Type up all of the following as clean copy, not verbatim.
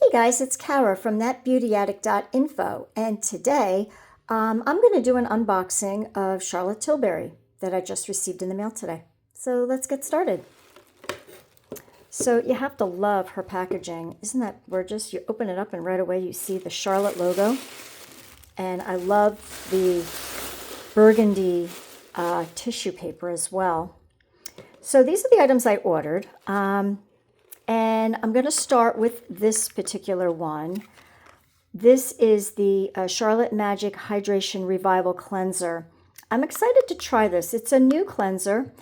Hey guys, it's Kara from thatbeautyaddict.info, and today I'm going to do an unboxing of Charlotte Tilbury that I just received in the mail today. So let's get started. So you have to love her packaging. Isn't that gorgeous? You open it up and right away you see the Charlotte logo. And I love the burgundy tissue paper as well. So these are the items I ordered. And I'm going to start with this particular one. This is the Charlotte Magic Hydration Revival Cleanser. I'm excited to try this. It's a new cleanser,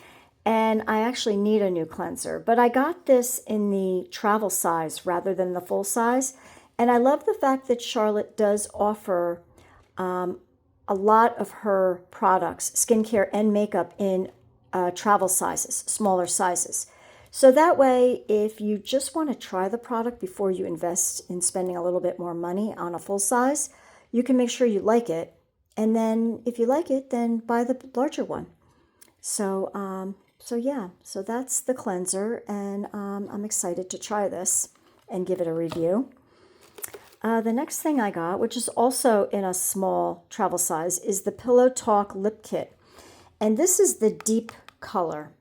and I actually need a new cleanser. But I got this in the travel size rather than the full size. And I love the fact that Charlotte does offer a lot of her products, skincare and makeup, in travel sizes, smaller sizes. So that way, if you just want to try the product before you invest in spending a little bit more money on a full size, you can make sure you like it. And then if you like it, then buy the larger one. So so that's the cleanser, and I'm excited to try this and give it a review. The next thing I got, which is also in a small travel size, is the PILLOWTALK Lip Kit. And this is the deep color.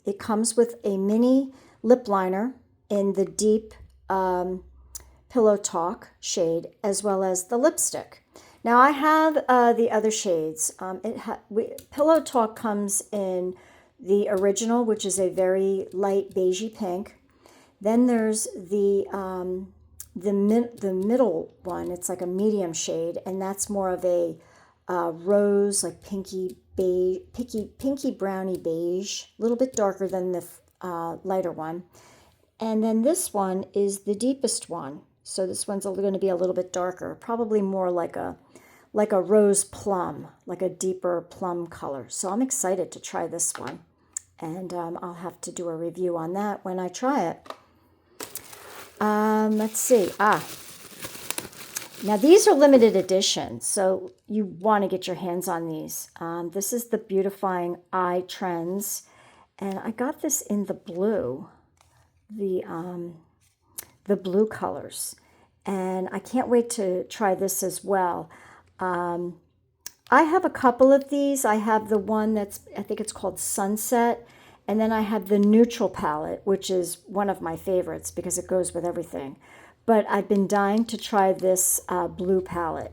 It comes with a mini lip liner in the deep Pillow Talk shade, as well as the lipstick. Now I have the other shades. Pillow Talk comes in the original, which is a very light beigey pink. Then there's the middle one. It's like a medium shade, and that's more of a rose, like pinky beige, pinky browny beige, a little bit darker than the lighter one. And then this one is the deepest one. So this one's going to be a little bit darker, probably more like a rose plum, like a deeper plum color. So I'm excited to try this one, and I'll have to do a review on that when I try it. Let's see. Now these are limited edition, so you want to get your hands on these. This is the Beautifying Eye Trends, and I got this in the blue, the blue colors, and I can't wait to try this as well. I have a couple of these. I have the one that's, I think it's called Sunset, and then I have the neutral palette, which is one of my favorites because it goes with everything. But I've been dying to try this blue palette.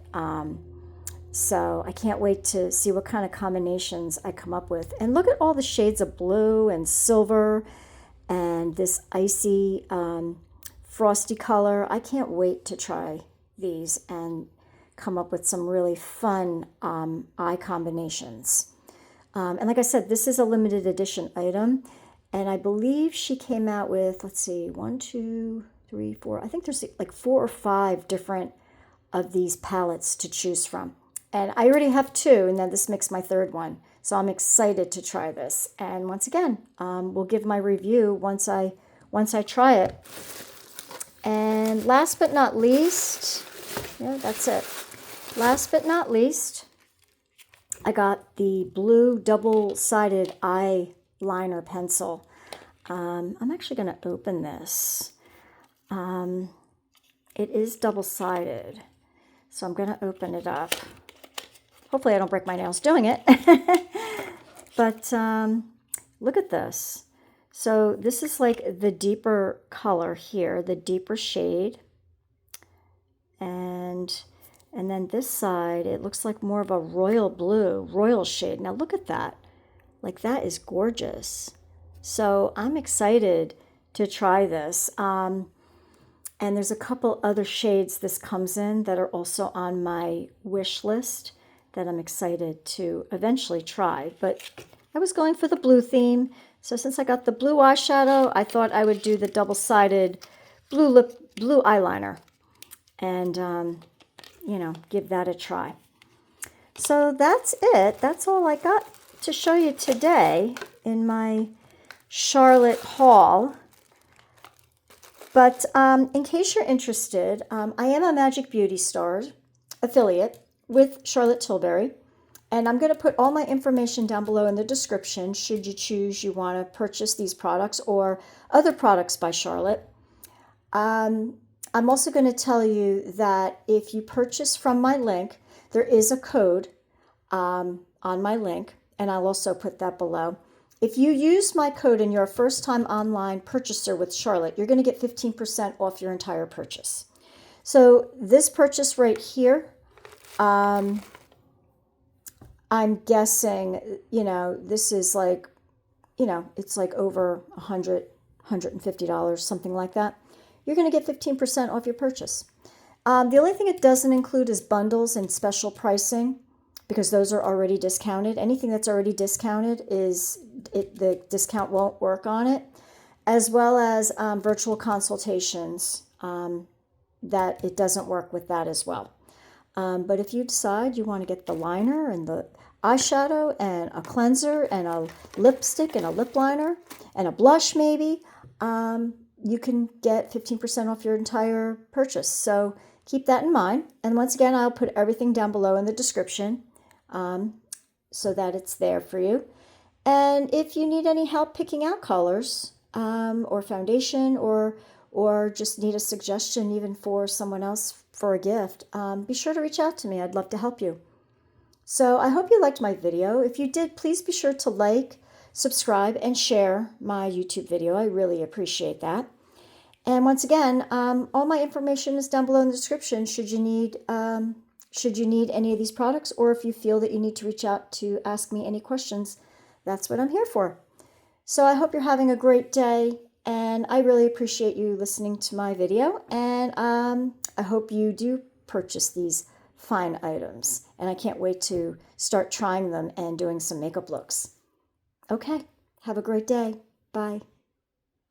So I can't wait to see what kind of combinations I come up with. And look at all the shades of blue and silver and this icy frosty color. I can't wait to try these and come up with some really fun eye combinations. And like I said, this is a limited edition item. And I believe she came out with, let's see, 1, 2, 3, 4. I think there's like 4 or 5 different of these palettes to choose from. And I already have 2, and then this makes my 3rd one. So I'm excited to try this. And once again, we'll give my review once I try it. And last but not least, yeah, that's it. Last but not least, I got the blue double-sided eyeliner pencil. I'm actually going to open this. It is double-sided, so I'm going to open it up. Hopefully I don't break my nails doing it. But look at this. So this is like the deeper color here, the deeper shade. And then this side, it looks like more of a royal blue, royal shade. Now look at that. Like, that is gorgeous. So I'm excited to try this. And there's a couple other shades this comes in that are also on my wish list that I'm excited to eventually try. But I was going for the blue theme. So since I got the blue eyeshadow, I thought I would do the double-sided blue eyeliner. And, you know, give that a try. So that's it. That's all I got to show you today in my Charlotte haul. But in case you're interested, I am a Magic Beauty Star affiliate with Charlotte Tilbury. And I'm going to put all my information down below in the description should you choose you want to purchase these products or other products by Charlotte. I'm I'm also going to tell you that if you purchase from my link, there is a code on my link, and I'll also put that below. If you use my code and you're a first-time online purchaser with Charlotte, you're going to get 15% off your entire purchase. So this purchase right here, I'm guessing, this is like, it's like over $100, $150, something like that. You're going to get 15% off your purchase. The only thing it doesn't include is bundles and special pricing, because those are already discounted. Anything that's already discounted the discount won't work on it, as well as virtual consultations, that it doesn't work with that as well. But if you decide you want to get the liner and the eyeshadow and a cleanser and a lipstick and a lip liner and a blush maybe, you can get 15% off your entire purchase. So keep that in mind. And once again, I'll put everything down below in the description so that it's there for you. And if you need any help picking out colors or foundation or just need a suggestion even for someone else for a gift, be sure to reach out to me. I'd love to help you. So I hope you liked my video. If you did, please be sure to like, subscribe, and share my YouTube video. I really appreciate that. And once again, all my information is down below in the description should you need any of these products, or if you feel that you need to reach out to ask me any questions. That's what I'm here for. So I hope you're having a great day, and I really appreciate you listening to my video, and I hope you do purchase these fine items, and I can't wait to start trying them and doing some makeup looks. Okay, have a great day. Bye.